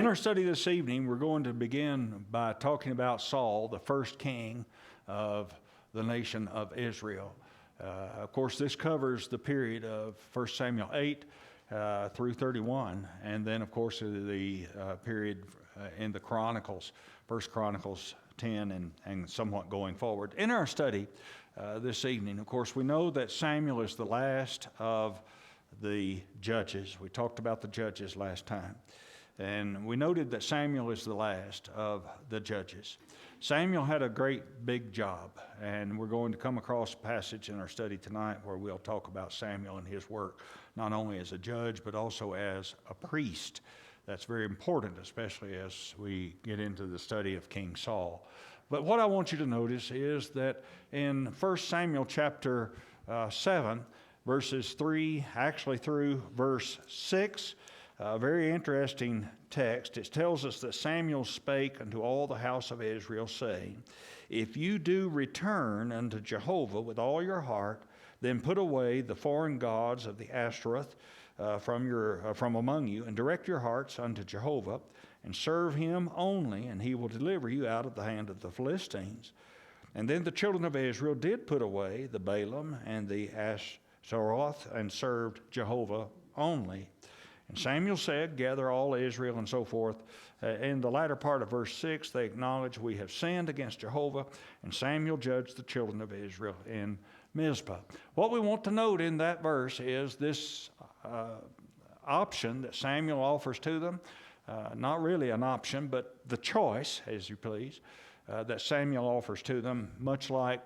In our study this evening, we're going to begin by talking about Saul, the first king of the nation of Israel. Of course, this covers the period of 1 Samuel 8 through 31, and then, of course, the period in the Chronicles, 1 Chronicles 10 and somewhat going forward. In our study this evening, of course, we know that Samuel is the last of the judges. We talked about the judges last time. And we noted that Samuel is the last of the judges. Samuel had a great big job, and we're going to come across a passage in our study tonight where we'll talk about Samuel and his work, not only as a judge, but also as a priest. That's very important, especially as we get into the study of King Saul. But what I want you to notice is that in 1 Samuel chapter 7, verses 3 actually through verse 6, a very interesting text. It tells us that Samuel spake unto all the house of Israel, saying, If you do return unto Jehovah with all your heart, then put away the foreign gods of the Ashtoreth from among you, and direct your hearts unto Jehovah, and serve him only, and he will deliver you out of the hand of the Philistines. And then the children of Israel did put away the Balaam and the Ashtaroth, and served Jehovah only. And Samuel said, Gather all Israel, and so forth. In the latter part of verse 6, they acknowledge we have sinned against Jehovah, and Samuel judged the children of Israel in Mizpah. What we want to note in that verse is this option that Samuel offers to them. Not really an option, but the choice, as you please, that Samuel offers to them, much like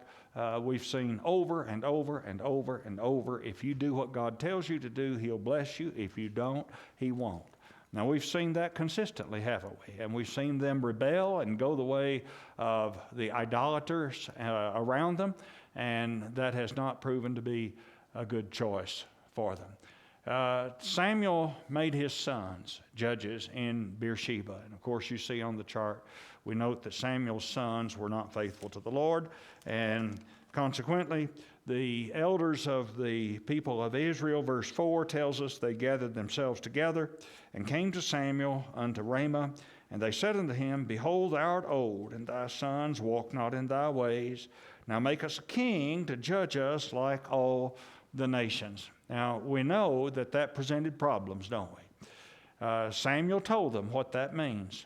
we've seen over and over and over and over. If you do what God tells you to do, he'll bless you. If you don't, he won't. Now, we've seen that consistently, haven't we? And we've seen them rebel and go the way of the idolaters around them, and that has not proven to be a good choice for them. Samuel made his sons judges in Beersheba. And of course, you see on the chart, we note that Samuel's sons were not faithful to the Lord, and consequently, the elders of the people of Israel, verse 4 tells us, they gathered themselves together and came to Samuel unto Ramah, and they said unto him, Behold, thou art old, and thy sons walk not in thy ways. Now make us a king to judge us like all the nations. Now, we know that presented problems, don't we? Samuel told them what that means.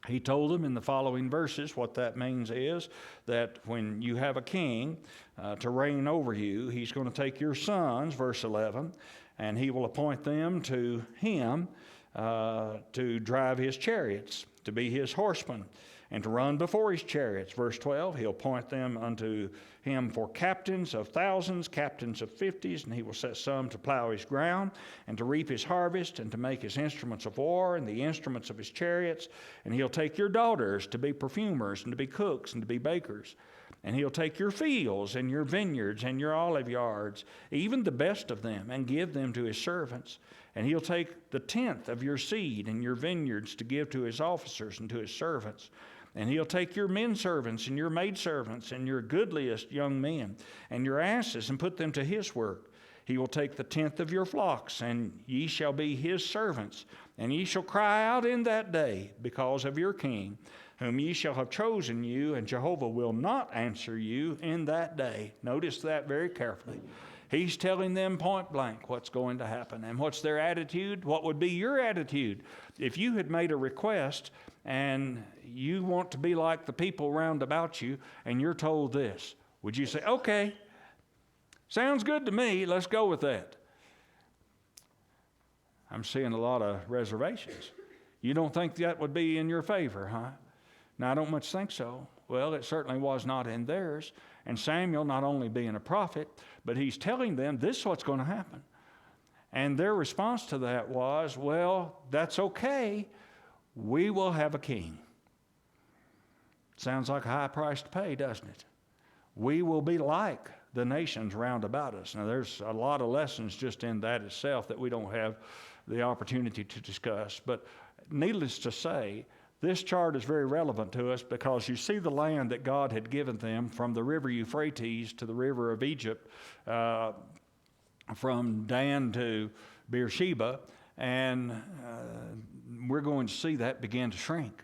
He told them in the following verses what that means is that when you have a king to reign over you, he's going to take your sons, verse 11, and he will appoint them to him to drive his chariots, to be his horsemen, and to run before his chariots. Verse 12, he'll appoint them unto him for captains of thousands, captains of 50s, and he will set some to plow his ground, and to reap his harvest, and to make his instruments of war, and the instruments of his chariots. And he'll take your daughters to be perfumers, and to be cooks, and to be bakers. And he'll take your fields, and your vineyards, and your olive yards, even the best of them, and give them to his servants. And he'll take the 10th of your seed and your vineyards to give to his officers and to his servants. And he'll take your men servants and your maidservants and your goodliest young men and your asses and put them to his work. He will take the 10th of your flocks, and ye shall be his servants. And ye shall cry out in that day because of your king, whom ye shall have chosen you, and Jehovah will not answer you in that day. Notice that very carefully. He's telling them point blank what's going to happen. And what's their attitude? What would be your attitude if you had made a request and you want to be like the people round about you and you're told this? Would you say, okay, sounds good to me, let's go with that? I'm seeing a lot of reservations. You don't think that would be in your favor, huh? Now, I don't much think so. Well, it certainly was not in theirs. And Samuel, not only being a prophet, but he's telling them this is what's going to happen. And their response to that was, well, that's okay. We will have a king. Sounds like a high price to pay, doesn't it? We will be like the nations round about us. Now, there's a lot of lessons just in that itself that we don't have the opportunity to discuss. But needless to say, this chart is very relevant to us because you see the land that God had given them from the river Euphrates to the river of Egypt, from Dan to Beersheba, And we're going to see that begin to shrink.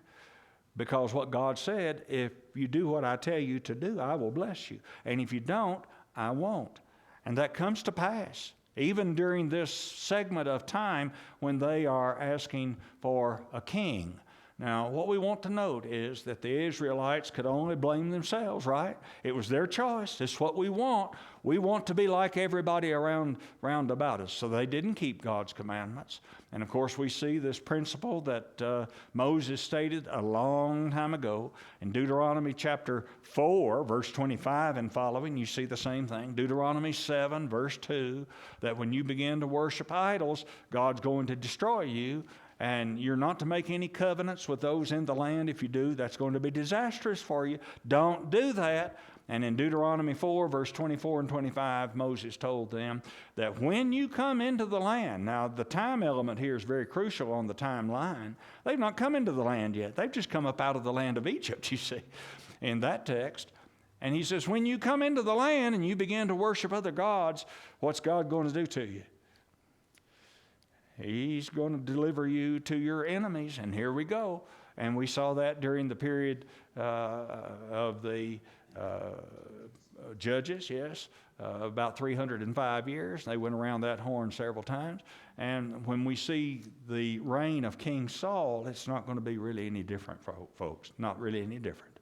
Because what God said, if you do what I tell you to do, I will bless you. And if you don't, I won't. And that comes to pass, even during this segment of time when they are asking for a king. Now, what we want to note is that the Israelites could only blame themselves, right? It was their choice. It's what we want. We want to be like everybody around about us. So they didn't keep God's commandments. And of course, we see this principle that Moses stated a long time ago. In Deuteronomy chapter 4, verse 25 and following, you see the same thing. Deuteronomy 7, verse 2, that when you begin to worship idols, God's going to destroy you. And you're not to make any covenants with those in the land. If you do, that's going to be disastrous for you. Don't do that. And in Deuteronomy 4, verse 24 and 25, Moses told them that when you come into the land, now the time element here is very crucial on the timeline. They've not come into the land yet. They've just come up out of the land of Egypt, you see, in that text. And he says, when you come into the land and you begin to worship other gods, what's God going to do to you? He's going to deliver you to your enemies, and here we go. And we saw that during the period of the judges, yes, about 305 years. They went around that horn several times. And when we see the reign of King Saul, it's not going to be really any different, folks. Not really any different.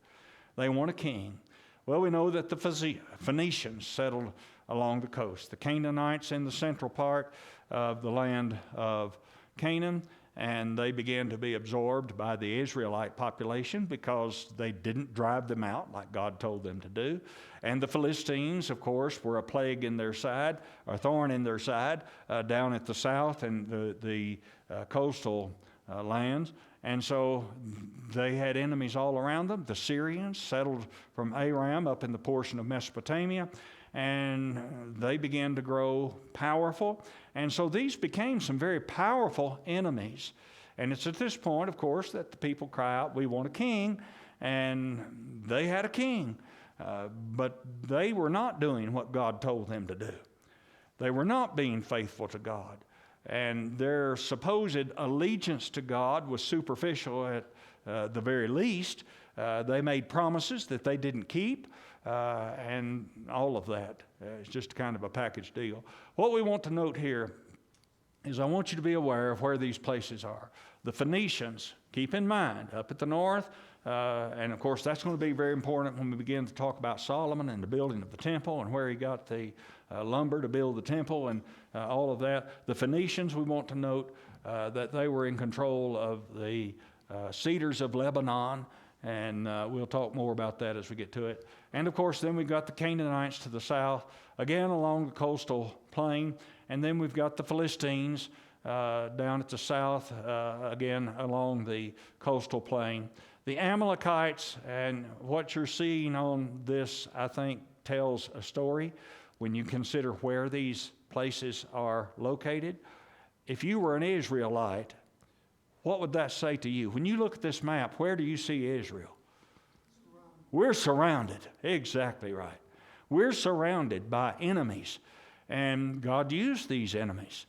They want a king. Well, we know that the Phoenicians settled along the coast. The Canaanites in the central part of the land of Canaan, and they began to be absorbed by the Israelite population because they didn't drive them out like God told them to do. And the Philistines, of course, were a plague in their side, a thorn in their side, down at the south and the coastal lands. And so they had enemies all around them. The Syrians settled from Aram up in the portion of Mesopotamia, and they began to grow powerful. And so these became some very powerful enemies. And it's at this point, of course, that the people cry out, we want a king. And they had a king. But they were not doing what God told them to do. They were not being faithful to God. And their supposed allegiance to God was superficial at the very least. They made promises that they didn't keep. And all of that. It's just kind of a package deal. What we want to note here is I want you to be aware of where these places are. The Phoenicians, keep in mind, up at the north, and of course that's going to be very important when we begin to talk about Solomon and the building of the temple and where he got the lumber to build the temple and all of that. The Phoenicians, we want to note that they were in control of the cedars of Lebanon, and we'll talk more about that as we get to it. And of course, then we've got the Canaanites to the south, again along the coastal plain. And then we've got the Philistines down at the south, again along the coastal plain. The Amalekites, and what you're seeing on this, I think, tells a story when you consider where these places are located. If you were an Israelite, what would that say to you? When you look at this map, where do you see Israel? We're surrounded. Exactly right. We're surrounded by enemies. And God used these enemies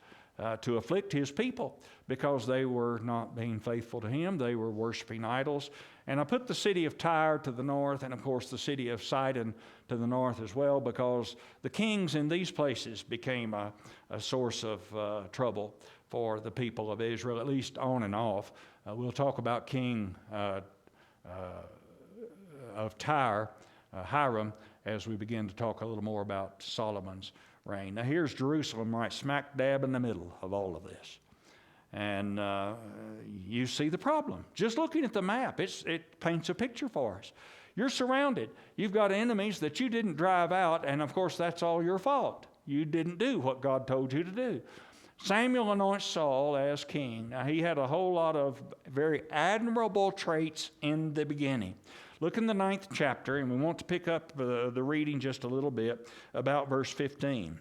to afflict his people because they were not being faithful to him. They were worshiping idols. And I put the city of Tyre to the north and, of course, the city of Sidon to the north as well because the kings in these places became a source of trouble for the people of Israel, at least on and off. We'll talk about King of Tyre, Hiram, as we begin to talk a little more about Solomon's reign. Now here's Jerusalem right smack dab in the middle of all of this. And you see the problem. Just looking at the map, it paints a picture for us. You're surrounded. You've got enemies that you didn't drive out, and of course that's all your fault. You didn't do what God told you to do. Samuel anoints Saul as king. Now he had a whole lot of very admirable traits in the beginning. Look in the 9th chapter, and we want to pick up the reading just a little bit about verse 15.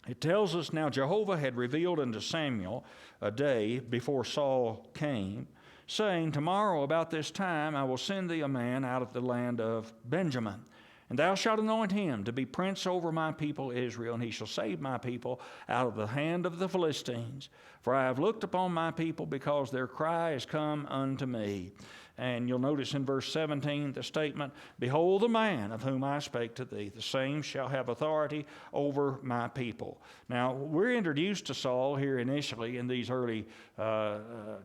It tells us, now Jehovah had revealed unto Samuel a day before Saul came, saying, tomorrow about this time I will send thee a man out of the land of Benjamin. And thou shalt anoint him to be prince over my people Israel, and he shall save my people out of the hand of the Philistines. For I have looked upon my people, because their cry is come unto me. And you'll notice in verse 17 the statement, behold the man of whom I spake to thee, the same shall have authority over my people. Now, we're introduced to Saul here initially in these early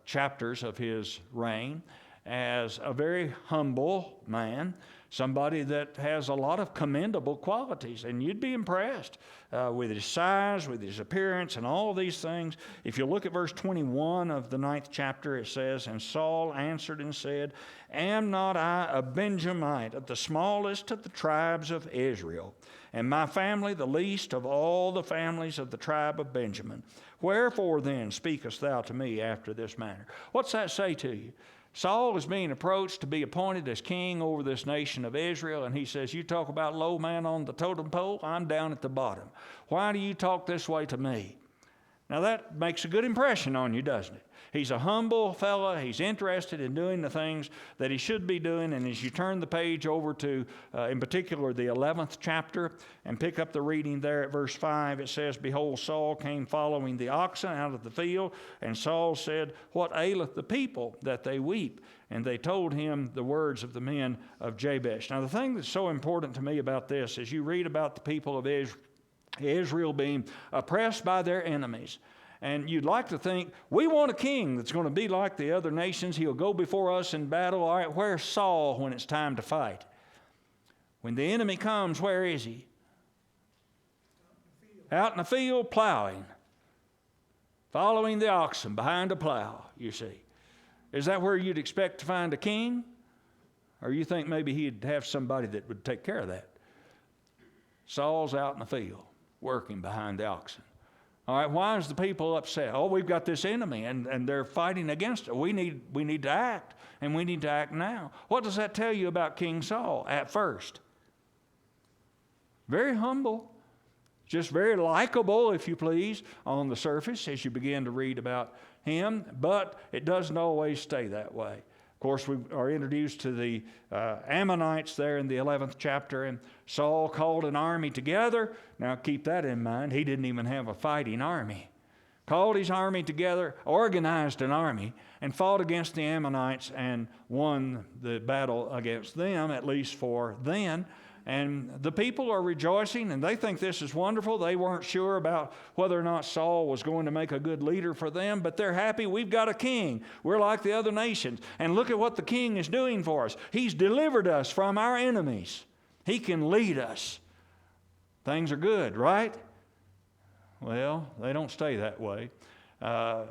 chapters of his reign as a very humble man, somebody that has a lot of commendable qualities, and you'd be impressed with his size, with his appearance, and all these things. If you look at verse 21 of the 9th chapter, it says, and Saul answered and said, am not I a Benjamite, of the smallest of the tribes of Israel, and my family the least of all the families of the tribe of Benjamin? Wherefore then speakest thou to me after this manner? What's that say to you? Saul is being approached to be appointed as king over this nation of Israel, and he says, you talk about low man on the totem pole, I'm down at the bottom. Why do you talk this way to me? Now that makes a good impression on you, doesn't it? He's a humble fella. He's interested in doing the things that he should be doing. And as you turn the page over to, in particular, the 11th chapter and pick up the reading there at verse 5, it says, behold, Saul came following the oxen out of the field, and Saul said, what aileth the people that they weep? And they told him the words of the men of Jabesh. Now, the thing that's so important to me about this is you read about the people of Israel being oppressed by their enemies. And you'd like to think, we want a king that's going to be like the other nations. He'll go before us in battle. All right, where's Saul when it's time to fight? When the enemy comes, where is he? Out in the field plowing. Following the oxen behind a plow, you see. Is that where you'd expect to find a king? Or you think maybe he'd have somebody that would take care of that? Saul's out in the field, working behind the oxen. All right, why is the people upset? Oh, we've got this enemy, and they're fighting against it. We need to act, and we need to act now. What does that tell you about King Saul at first? Very humble, just very likable, if you please, on the surface as you begin to read about him, but it doesn't always stay that way. Of course, we are introduced to the Ammonites there in the 11th chapter, and Saul called an army together. Now, keep that in mind. He didn't even have a fighting army. Called his army together, organized an army, and fought against the Ammonites and won the battle against them, at least for then. And the people are rejoicing, and they think this is wonderful. They weren't sure about whether or not Saul was going to make a good leader for them, but they're happy. We've got a king. We're like the other nations. And look at what the king is doing for us. He's delivered us from our enemies. He can lead us. Things are good, right? Well, they don't stay that way. The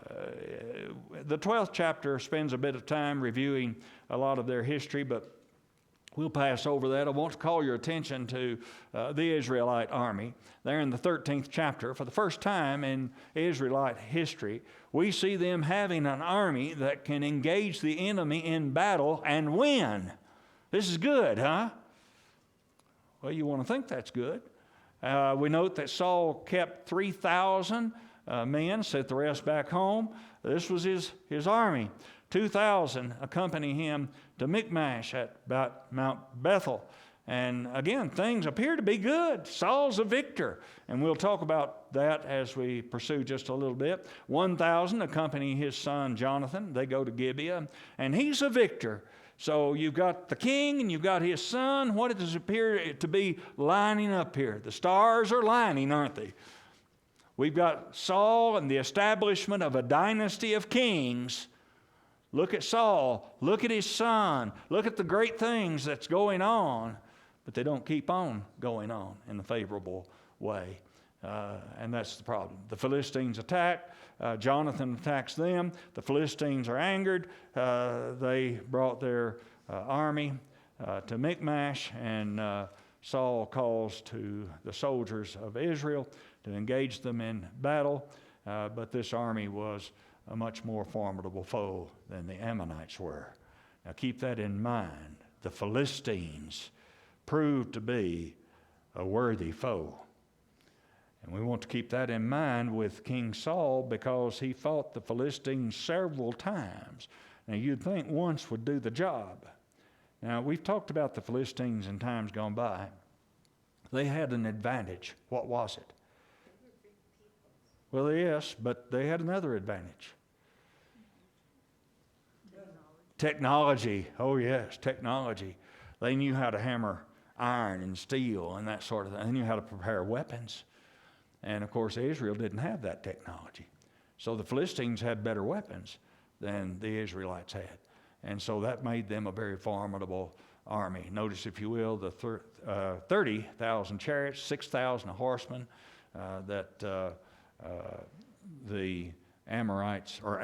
12th chapter spends a bit of time reviewing a lot of their history, but we'll pass over that. I want to call your attention to the Israelite army. There in the 13th chapter, for the first time in Israelite history, we see them having an army that can engage the enemy in battle and win. This is good, huh? Well, you want to think that's good. We note that Saul kept 3,000 men, sent the rest back home. This was his army. 2,000 accompany him to Michmash at about Mount Bethel. And again, things appear to be good. Saul's a victor. And we'll talk about that as we pursue just a little bit. 1,000 accompany his son Jonathan. They go to Gibeah, and he's a victor. So you've got the king and you've got his son. What does it appear to be lining up here? The stars are lining, aren't they? We've got Saul and the establishment of a dynasty of kings. Look at Saul. Look at his son. Look at the great things that's going on. But they don't keep on going on in a favorable way. And that's the problem. The Philistines attack. Jonathan attacks them. The Philistines are angered. They brought their army to Michmash, and Saul calls to the soldiers of Israel to engage them in battle. But this army was a much more formidable foe than the Ammonites were. Now keep that in mind. The Philistines proved to be a worthy foe. And we want to keep that in mind with King Saul, because he fought the Philistines several times. Now you'd think once would do the job. Now we've talked about the Philistines in times gone by. They had an advantage. What was it? Well, yes, but they had another advantage. Technology. Oh, yes, technology. They knew how to hammer iron and steel and that sort of thing. They knew how to prepare weapons. And, of course, Israel didn't have that technology. So the Philistines had better weapons than the Israelites had. And so that made them a very formidable army. Notice, if you will, the 30,000 chariots, 6,000 horsemen that the Amorites or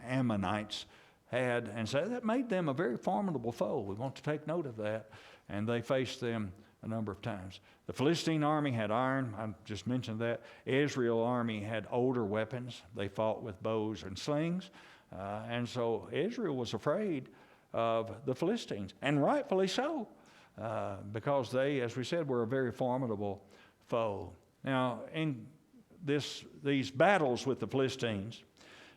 Ammonites had. And so that made them a very formidable foe. We want to take note of that. And they faced them a number of times. The Philistine army had iron. I just mentioned that. Israel army had older weapons. They fought with bows and slings. And so Israel was afraid of the Philistines, and rightfully so, because they, as we said, were a very formidable foe. Now, in these battles with the Philistines,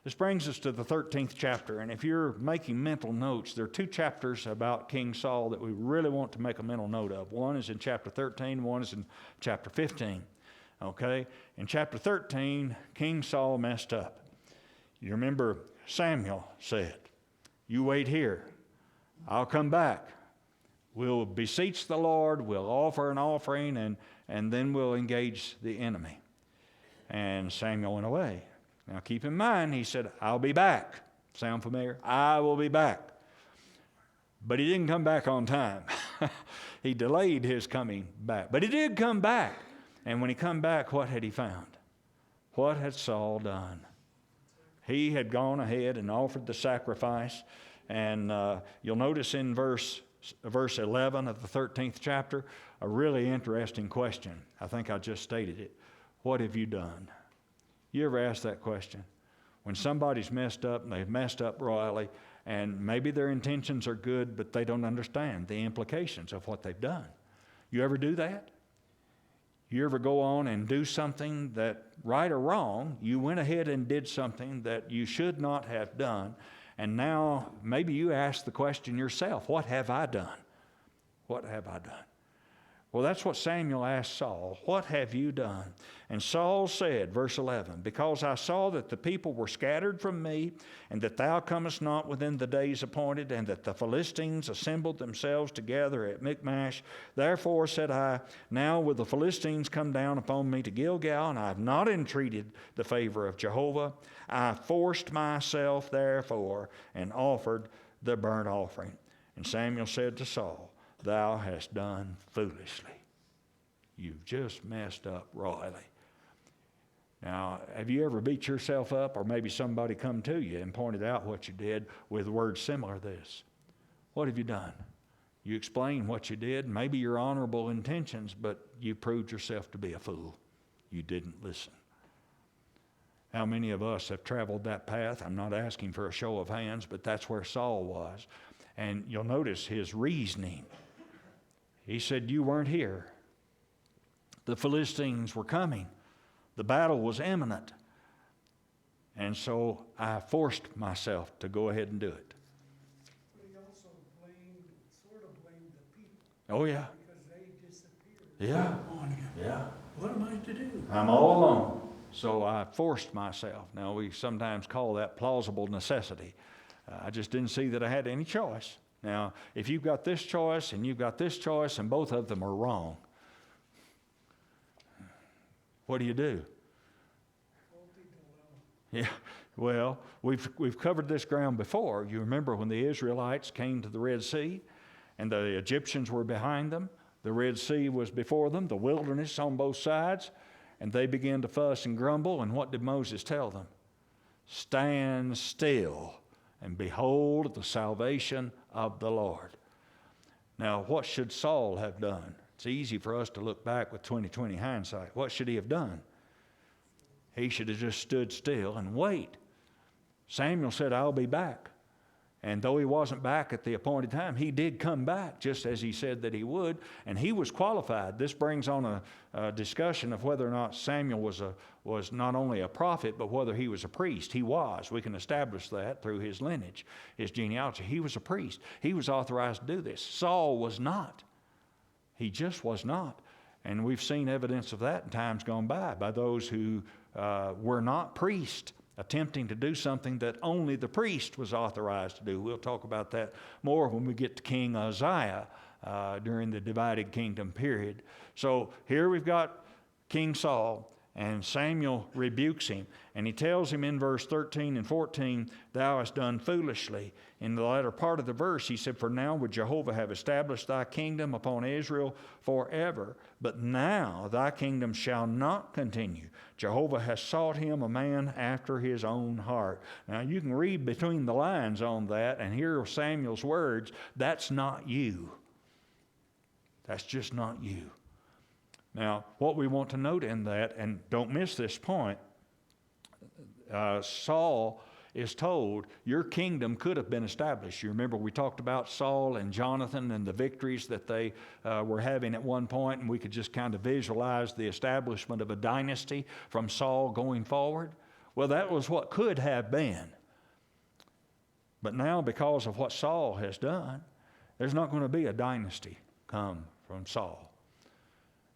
this brings us to the 13th chapter. And if you're making mental notes, there are 2 chapters about King Saul that we really want to make a mental note of. One is in chapter 13, one is in chapter 15. Okay? In chapter 13, King Saul messed up. You remember Samuel said, "You wait here. I'll come back. We'll beseech the Lord. We'll offer an offering, and then we'll engage the enemy." And Samuel went away. Now keep in mind, he said, "I'll be back." Sound familiar? I will be back. But he didn't come back on time. He delayed his coming back. But he did come back. And when he come back, what had he found? What had Saul done? He had gone ahead and offered the sacrifice. And you'll notice in verse 11 of the 13th chapter, a really interesting question. I think I just stated it. What have you done? You ever ask that question? When somebody's messed up, and they've messed up royally, and maybe their intentions are good, but they don't understand the implications of what they've done. You ever do that? You ever go on and do something that, right or wrong, you went ahead and did something that you should not have done, and now maybe you ask the question yourself, what have I done? What have I done? Well, that's what Samuel asked Saul. What have you done? And Saul said, verse 11, "Because I saw that the people were scattered from me, and that thou comest not within the days appointed, and that the Philistines assembled themselves together at Michmash, therefore said I, now will the Philistines come down upon me to Gilgal, and I have not entreated the favor of Jehovah. I forced myself therefore, and offered the burnt offering." And Samuel said to Saul, "Thou hast done foolishly." You've just messed up royally. Now, have you ever beat yourself up, or maybe somebody come to you and pointed out what you did with words similar to this? What have you done? You explain what you did, maybe your honorable intentions, but you proved yourself to be a fool. You didn't listen. How many of us have traveled that path? I'm not asking for a show of hands, but that's where Saul was. And you'll notice his reasoning. He said, "You weren't here. The Philistines were coming. The battle was imminent. And so I forced myself to go ahead and do it." But he also sort of blamed the people. Oh, yeah. Because they disappeared. Yeah. On him. Yeah. What am I to do? I'm all alone. So I forced myself. Now, we sometimes call that plausible necessity. I just didn't see that I had any choice. Now, if you've got this choice and you've got this choice and both of them are wrong, what do you do? Yeah, well, we've covered this ground before. You remember when the Israelites came to the Red Sea and the Egyptians were behind them. The Red Sea was before them, the wilderness on both sides, and they began to fuss and grumble. And what did Moses tell them? Stand still and behold the salvation of the Lord. Now, what should Saul have done? It's easy for us to look back with 20/20 hindsight. What should he have done? He should have just stood still and wait. Samuel said, "I'll be back." And though he wasn't back at the appointed time, he did come back just as he said that he would, and he was qualified. This brings on a discussion of whether or not Samuel was not only a prophet, but whether he was a priest. He was. We can establish that through his lineage, his genealogy. He was a priest. He was authorized to do this. Saul was not. He just was not. And we've seen evidence of that in times gone by those who were not priests, attempting to do something that only the priest was authorized to do. We'll talk about that more when we get to King Uzziah during the divided kingdom period. So here we've got King Saul, and Samuel rebukes him, and he tells him in verse 13 and 14, "Thou hast done foolishly." In the latter part of the verse, he said, "For now would Jehovah have established thy kingdom upon Israel forever, but now thy kingdom shall not continue. Jehovah has sought him a man after his own heart." Now you can read between the lines on that and hear Samuel's words. That's not you. That's just not you. Now, what we want to note in that, and don't miss this point, Saul is told, your kingdom could have been established. You remember we talked about Saul and Jonathan and the victories that they were having at one point, and we could just kind of visualize the establishment of a dynasty from Saul going forward. Well, that was what could have been. But now, because of what Saul has done, there's not going to be a dynasty come from Saul.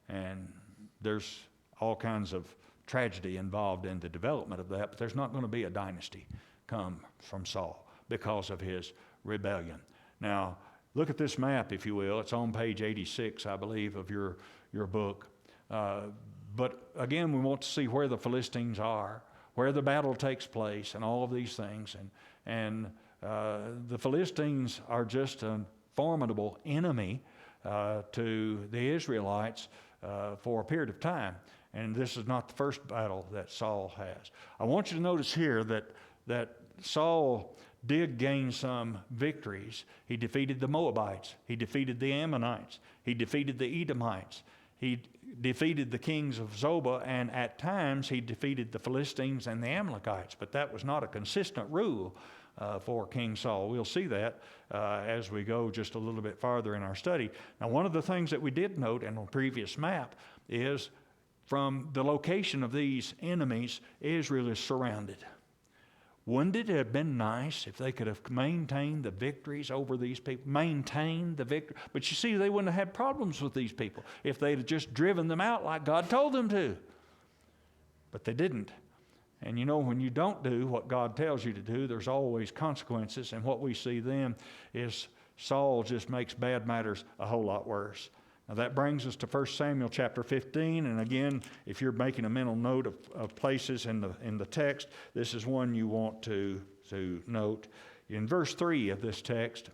And there's all kinds of tragedy involved in the development of that, but there's not going to be a dynasty come from Saul because of his rebellion. Now, look at this map, if you will. It's on page 86, I believe, of your book. But again, we want to see where the Philistines are, where the battle takes place, and all of these things. And the Philistines are just a formidable enemy to the Israelites for a period of time. And this is not the first battle that Saul has. I want you to notice here that Saul did gain some victories. He defeated the Moabites. He defeated the Ammonites. He defeated the Edomites. He defeated the kings of Zobah, and at times he defeated the Philistines and the Amalekites. But that was not a consistent rule for King Saul. We'll see that as we go just a little bit farther in our study. Now, one of the things that we did note in the previous map is from the location of these enemies, Israel is surrounded. Wouldn't it have been nice if they could have maintained the victories over these people? Maintained the victory. But you see, they wouldn't have had problems with these people if they'd have just driven them out like God told them to. But they didn't. And you know, when you don't do what God tells you to do, there's always consequences. And what we see then is Saul just makes bad matters a whole lot worse. Now that brings us to 1 Samuel chapter 15. And again, if you're making a mental note of places in the text, this is one you want to note. In verse 3 of this text,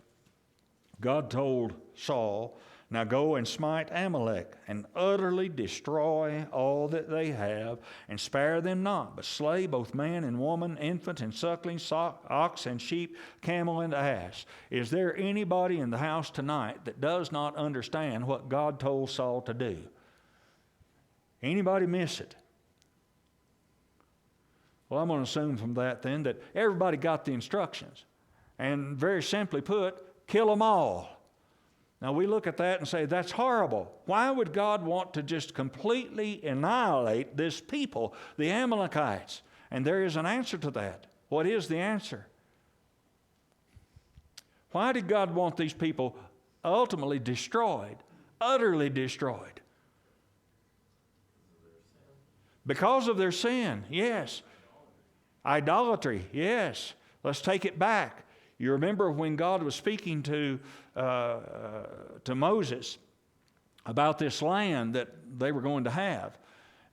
God told Saul, "Now go and smite Amalek, and utterly destroy all that they have, and spare them not, but slay both man and woman, infant and suckling, ox and sheep, camel and ass." Is there anybody in the house tonight that does not understand what God told Saul to do? Anybody miss it? Well, I'm going to assume from that then that everybody got the instructions. And very simply put, kill them all. Now, we look at that and say, that's horrible. Why would God want to just completely annihilate this people, the Amalekites? And there is an answer to that. What is the answer? Why did God want these people ultimately destroyed, utterly destroyed? Because of their sin, yes. Idolatry, yes. Let's take it back. You remember when God was speaking to Moses about this land that they were going to have.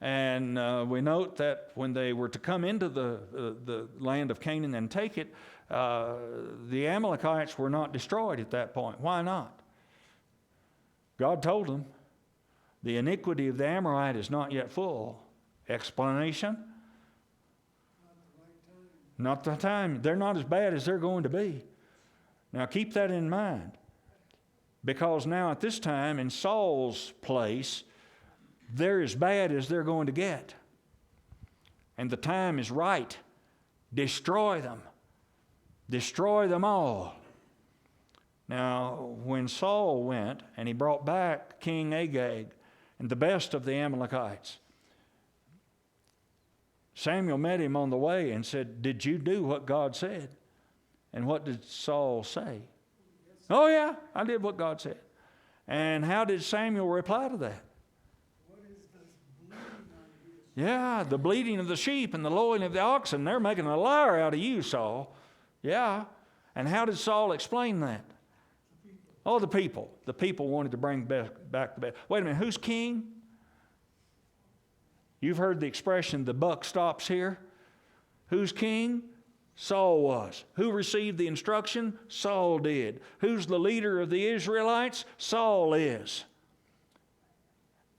And we note that when they were to come into the land of Canaan and take it, the Amalekites were not destroyed at that point. Why not? God told them, the iniquity of the Amorite is not yet full. Explanation? Not the time. They're not as bad as they're going to be. Now keep that in mind. Because now at this time in Saul's place, they're as bad as they're going to get. And the time is right. Destroy them. Destroy them all. Now, when Saul went and he brought back King Agag and the best of the Amalekites, Samuel met him on the way and said, "Did you do what God said?" And what did Saul say? "Oh yeah, I did what God said." And how did Samuel reply to that? Yeah, the bleating of the sheep and the lowing of the oxen, they're making a liar out of you, Saul. Yeah. And how did Saul explain that? Oh, the people. The people wanted to bring back the best. Wait a minute, who's king? You've heard the expression, the buck stops here. Who's king? Saul was. Who received the instruction? Saul did. Who's the leader of the Israelites? Saul is.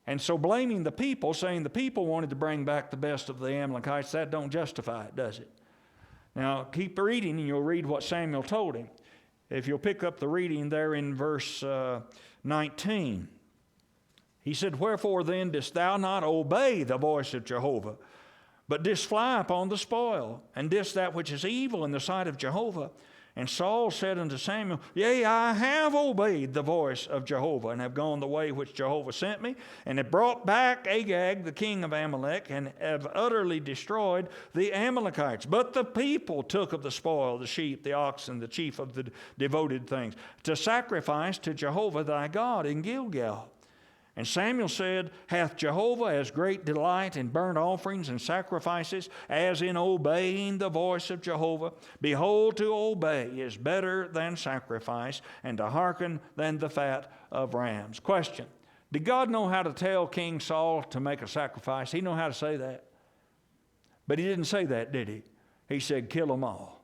And so blaming the people, saying the people wanted to bring back the best of the Amalekites, that don't justify it, does it? Now, keep reading and you'll read what Samuel told him. If you'll pick up the reading there in verse 19. He said, "Wherefore then didst thou not obey the voice of Jehovah, but didst fly upon the spoil, and didst that which is evil in the sight of Jehovah? And Saul said unto Samuel, Yea, I have obeyed the voice of Jehovah, and have gone the way which Jehovah sent me, and have brought back Agag, the king of Amalek, and have utterly destroyed the Amalekites. But the people took of the spoil, the sheep, the oxen, the chief of the devoted things, to sacrifice to Jehovah thy God in Gilgal. And Samuel said, Hath Jehovah as great delight in burnt offerings and sacrifices as in obeying the voice of Jehovah? Behold, to obey is better than sacrifice, and to hearken than the fat of rams." Question: did God know how to tell King Saul to make a sacrifice? He knew how to say that. But he didn't say that, did he? He said, kill them all.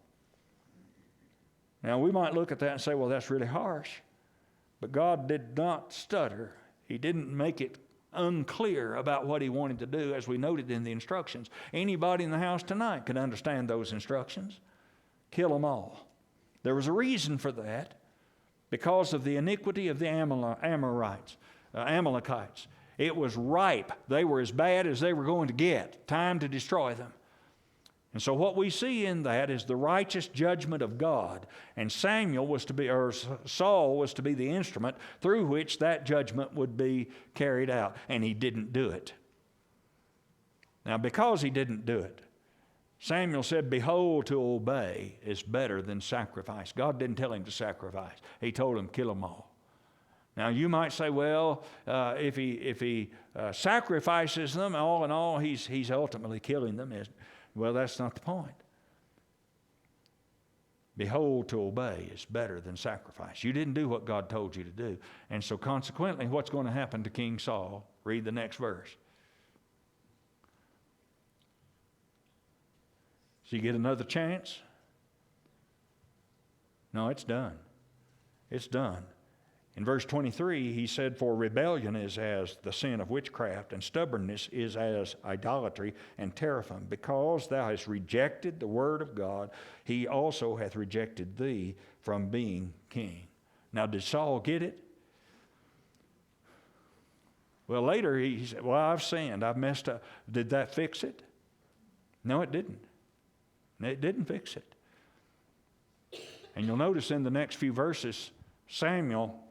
Now, we might look at that and say, well, that's really harsh. But God did not stutter. He didn't make it unclear about what he wanted to do, as we noted in the instructions. Anybody in the house tonight could understand those instructions. Kill them all. There was a reason for that, because of the iniquity of the Amalekites. It was ripe. They were as bad as they were going to get. Time to destroy them. And so what we see in that is the righteous judgment of God. And Saul was to be the instrument through which that judgment would be carried out. And he didn't do it. Now, because he didn't do it, Samuel said, "Behold, to obey is better than sacrifice." God didn't tell him to sacrifice. He told him, kill them all. Now, you might say, well, if he sacrifices them, all in all, he's ultimately killing them. Well, that's not the point. Behold, to obey is better than sacrifice. You didn't do what God told you to do. And so consequently, what's going to happen to King Saul? Read the next verse. Does he get another chance? No, it's done. It's done. In verse 23, he said, "For rebellion is as the sin of witchcraft, and stubbornness is as idolatry and teraphim. Because thou hast rejected the word of God, he also hath rejected thee from being king." Now, did Saul get it? Well, later he said, well, I've sinned. I've messed up. Did that fix it? No, it didn't. It didn't fix it. And you'll notice in the next few verses, Samuel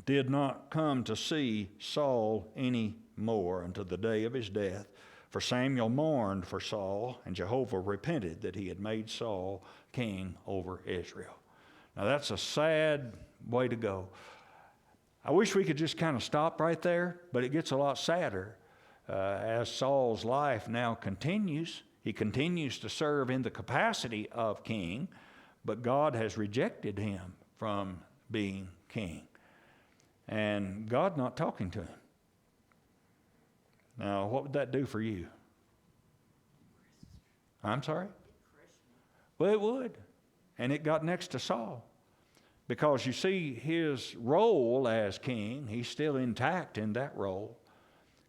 did not come to see Saul any more until the day of his death. For Samuel mourned for Saul, and Jehovah repented that he had made Saul king over Israel. Now, that's a sad way to go. I wish we could just kind of stop right there, but it gets a lot sadder as Saul's life now continues. He continues to serve in the capacity of king, but God has rejected him from being king. And God not talking to him. Now, what would that do for you? I'm sorry? Well, it would. And it got next to Saul. Because you see, his role as king, he's still intact in that role.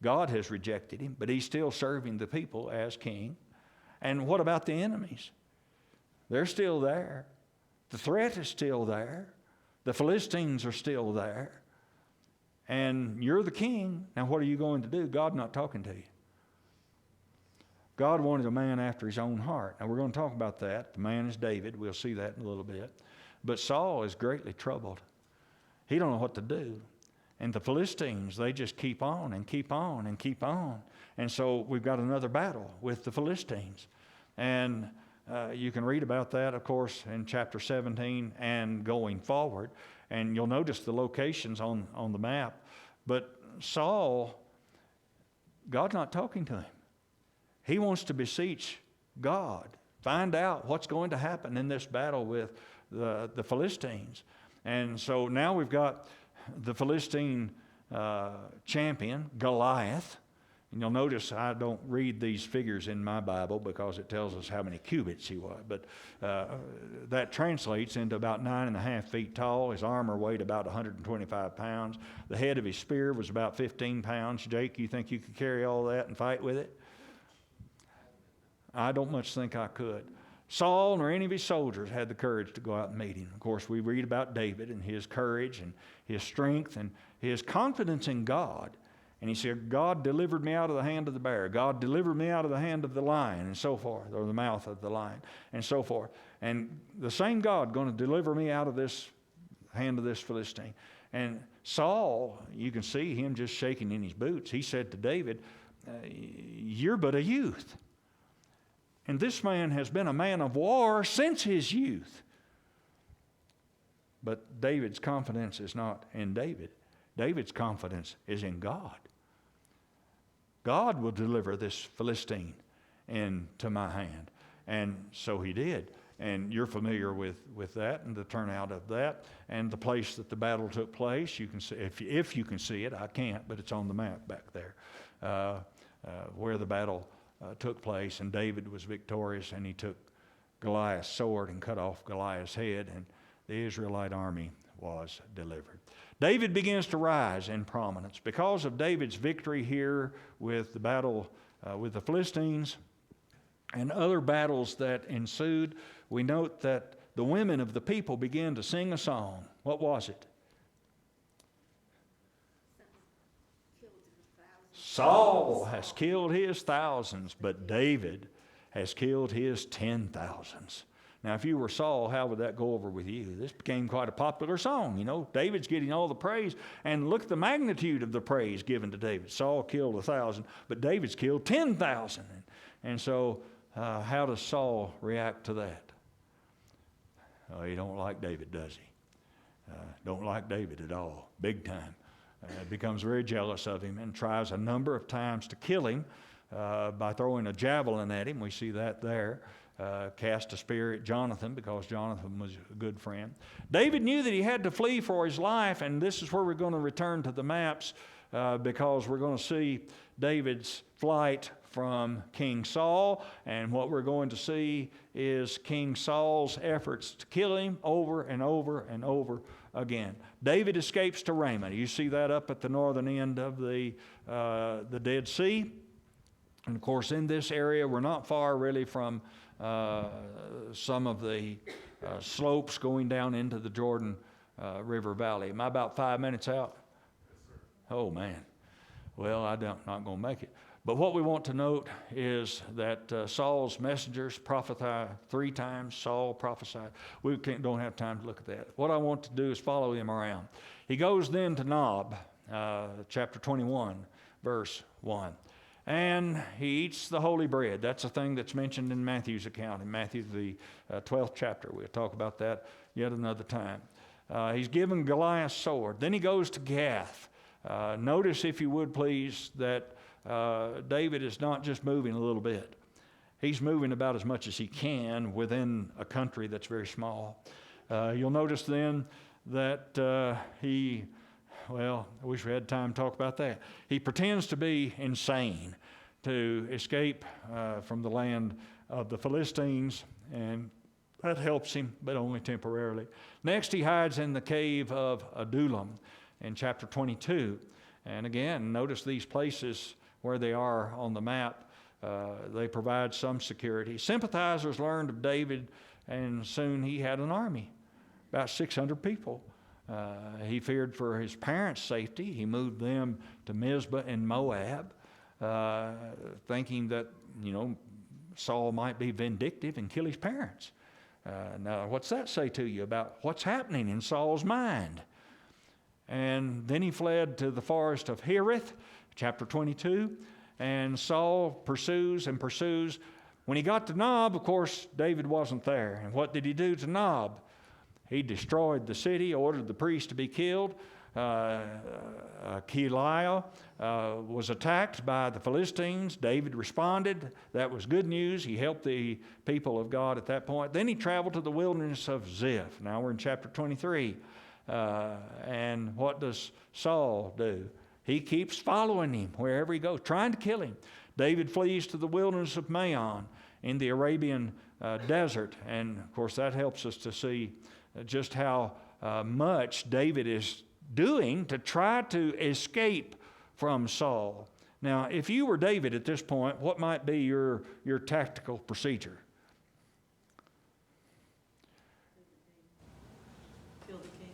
God has rejected him, but he's still serving the people as king. And what about the enemies? They're still there. The threat is still there. The Philistines are still there. And you're the king. Now, what are you going to do? God not talking to you. God wanted a man after his own heart. Now, we're going to talk about that. The man is David. We'll see that in a little bit. But Saul is greatly troubled. He don't know what to do. And the Philistines, they just keep on and keep on and keep on. And so we've got another battle with the Philistines. And you can read about that, of course, in chapter 17 and going forward. And you'll notice the locations on the map. But Saul, God's not talking to him. He wants to beseech God, find out what's going to happen in this battle with the Philistines. And so now we've got the Philistine champion, Goliath. And you'll notice I don't read these figures in my Bible because it tells us how many cubits he was. But that translates into about 9.5 feet tall. His armor weighed about 125 pounds. The head of his spear was about 15 pounds. Jake, you think you could carry all that and fight with it? I don't much think I could. Saul nor any of his soldiers had the courage to go out and meet him. Of course, we read about David and his courage and his strength and his confidence in God. And he said, God delivered me out of the hand of the bear. God delivered me out of the hand of the lion, and so forth, or the mouth of the lion, and so forth. And the same God going to deliver me out of this hand of this Philistine. And Saul, you can see him just shaking in his boots. He said to David, you're but a youth. And this man has been a man of war since his youth. But David's confidence is not in David. David's confidence is in God. God will deliver this Philistine into my hand. And so he did. And you're familiar with that and the turnout of that and the place that the battle took place. You can see, if you can see it, I can't, but it's on the map back there, where the battle took place, and David was victorious, and he took Goliath's sword and cut off Goliath's head, and the Israelite army was delivered. David begins to rise in prominence. Because of David's victory here with the battle with the Philistines and other battles that ensued, we note that the women of the people began to sing a song. What was it? Saul has killed his thousands, but David has killed his 10,000s. Now, if you were Saul, how would that go over with you? This became quite a popular song. You know, David's getting all the praise, and look at the magnitude of the praise given to David. Saul killed 1,000, but David's killed 10,000. And so, how does Saul react to that? Oh, he don't like David, does he? Don't like David at all, big time. Becomes very jealous of him and tries a number of times to kill him by throwing a javelin at him. We see that there. Cast a spear at Jonathan because Jonathan was a good friend. David knew that he had to flee for his life, and this is where we're going to return to the maps because we're going to see David's flight from King Saul, and what we're going to see is King Saul's efforts to kill him over and over and over again. David escapes to Ramah. You see that up at the northern end of the Dead Sea. And of course, in this area, we're not far really from some of the slopes going down into the Jordan River Valley. Am I about 5 minutes out? Yes, sir. Oh, man. Well, I'm not going to make it. But what we want to note is that Saul's messengers prophesied 3 times. Saul prophesied. We don't have time to look at that. What I want to do is follow him around. He goes then to Nob, chapter 21, verse 1. And he eats the holy bread. That's a thing that's mentioned in Matthew's account, in Matthew, the 12th chapter. We'll talk about that yet another time. He's given Goliath's sword. Then he goes to Gath. Notice, if you would please, that David is not just moving a little bit. He's moving about as much as he can within a country that's very small. You'll notice then that I wish we had time to talk about that. He pretends to be insane to escape from the land of the Philistines, and that helps him, but only temporarily. Next, he hides in the cave of Adullam in chapter 22. And again, notice these places where they are on the map. They provide some security. Sympathizers learned of David, and soon he had an army, about 600 people. He feared for his parents' safety. He moved them to Mizpah in Moab, thinking that, Saul might be vindictive and kill his parents. Now, what's that say to you about what's happening in Saul's mind? And then he fled to the forest of Hereth, chapter 22, and Saul pursues and pursues. When he got to Nob, of course, David wasn't there. And what did he do to Nob? He destroyed the city, ordered the priest to be killed. Keilah was attacked by the Philistines. David responded. That was good news. He helped the people of God at that point. Then he traveled to the wilderness of Ziph. Now we're in chapter 23. And what does Saul do? He keeps following him wherever he goes, trying to kill him. David flees to the wilderness of Maon in the Arabian desert. And, of course, that helps us to see just how much David is doing to try to escape from Saul. Now, if you were David at this point, what might be your tactical procedure? Kill the king.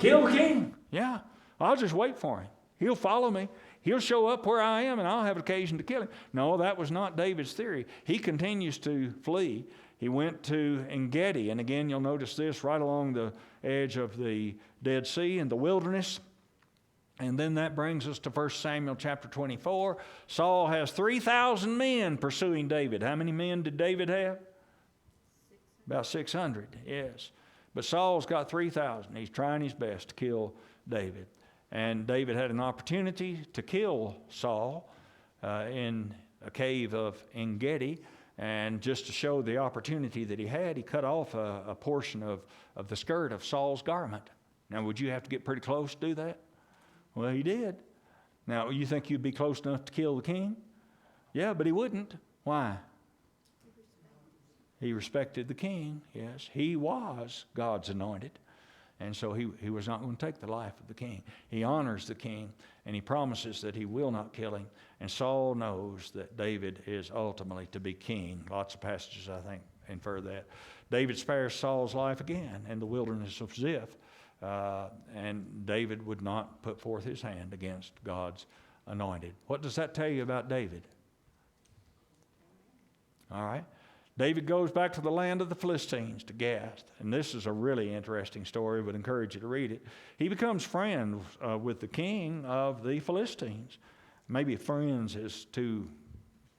Kill the king. Yeah. I'll just wait for him. He'll follow me. He'll show up where I am, and I'll have occasion to kill him. No, that was not David's theory. He continues to flee. He went to En-gedi, and again, you'll notice this right along the edge of the Dead Sea in the wilderness. And then that brings us to 1 Samuel chapter 24. Saul has 3,000 men pursuing David. How many men did David have? 600. About 600, yes. But Saul's got 3,000. He's trying his best to kill David. And David had an opportunity to kill Saul in a cave of En-gedi. And just to show the opportunity that he had, he cut off a portion of the skirt of Saul's garment. Now, would you have to get pretty close to do that? Well, he did. Now, you think you'd be close enough to kill the king? Yeah, but he wouldn't. Why? He respected the king, yes. He was God's anointed. And so he was not going to take the life of the king. He honors the king, and he promises that he will not kill him. And Saul knows that David is ultimately to be king. Lots of passages, I think, infer that. David spares Saul's life again in the wilderness of Ziph. And David would not put forth his hand against God's anointed. What does that tell you about David? All right. David goes back to the land of the Philistines, to Gath. And this is a really interesting story. Would encourage you to read it. He becomes friends with the king of the Philistines. Maybe friends is too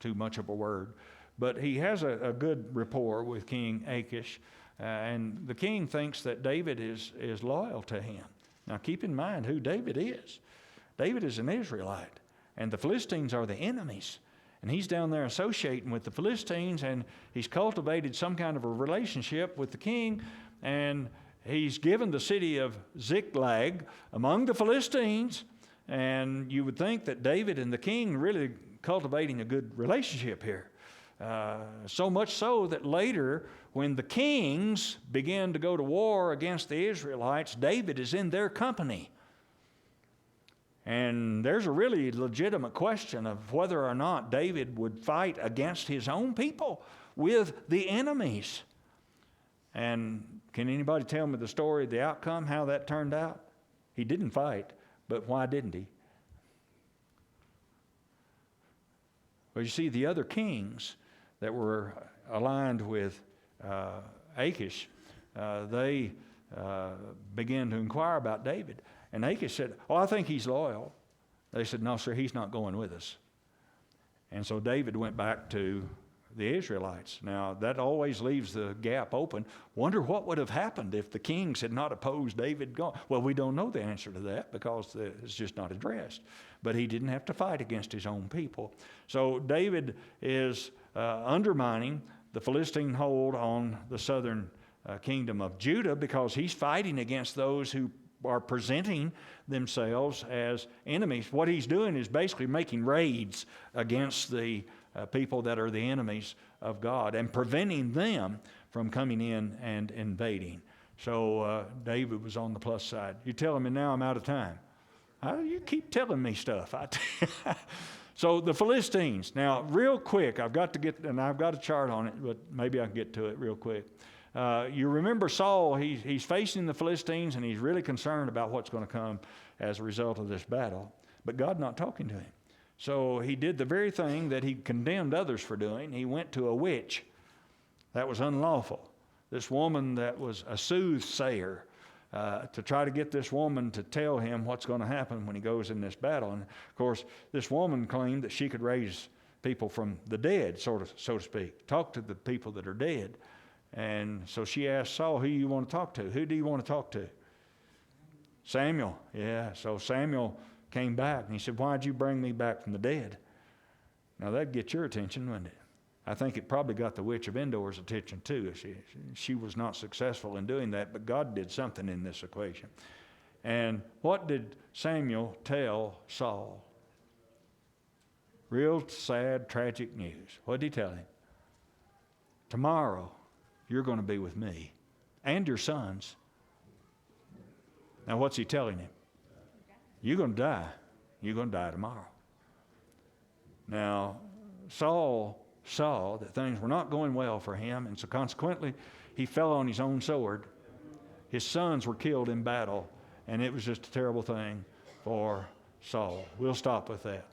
much of a word. But he has a good rapport with King Achish. And the king thinks that David is loyal to him. Now keep in mind who David is. David is an Israelite. And the Philistines are the enemies. And he's down there associating with the Philistines, and he's cultivated some kind of a relationship with the king, and he's given the city of Ziklag among the Philistines, and you would think that David and the king really cultivating a good relationship here. So much so that later, when the kings begin to go to war against the Israelites, David is in their company. And there's a really legitimate question of whether or not David would fight against his own people with the enemies. And can anybody tell me the story, the outcome, how that turned out? He didn't fight, but why didn't he? Well, you see, the other kings that were aligned with Achish, they began to inquire about David. And Achish said, "Oh, I think he's loyal." They said, "No, sir, he's not going with us." And so David went back to the Israelites. Now, that always leaves the gap open. Wonder what would have happened if the kings had not opposed David going. Well, we don't know the answer to that because it's just not addressed. But he didn't have to fight against his own people. So David is undermining the Philistine hold on the southern kingdom of Judah because he's fighting against those who are presenting themselves as enemies. What he's doing is basically making raids against the people that are the enemies of God and preventing them from coming in and invading. So David was on the plus side. You're telling me now I'm out of time. You keep telling me stuff. So the Philistines. Now, real quick, I've got a chart on it, but maybe I can get to it real quick. You remember Saul, he's facing the Philistines, and he's really concerned about what's going to come as a result of this battle. But God's not talking to him. So he did the very thing that he condemned others for doing. He went to a witch. That was unlawful. This woman that was a soothsayer, to try to get this woman to tell him what's going to happen when he goes in this battle. And, of course, this woman claimed that she could raise people from the dead, so to speak, talk to the people that are dead. And so she asked Saul, "Who do you want to talk to? Who do you want to talk to?" Samuel, yeah. So Samuel came back and he said, why'd you bring me back from the dead? Now that'd get your attention, wouldn't it? I think it probably got the witch of Endor's attention too. She was not successful in doing that, but God did something in this equation. And what did Samuel tell Saul? Real sad, tragic news. What did he tell him? Tomorrow, you're going to be with me and your sons. Now, what's he telling him? You're going to die. You're going to die tomorrow. Now, Saul saw that things were not going well for him, and so consequently, he fell on his own sword. His sons were killed in battle, and it was just a terrible thing for Saul. We'll stop with that.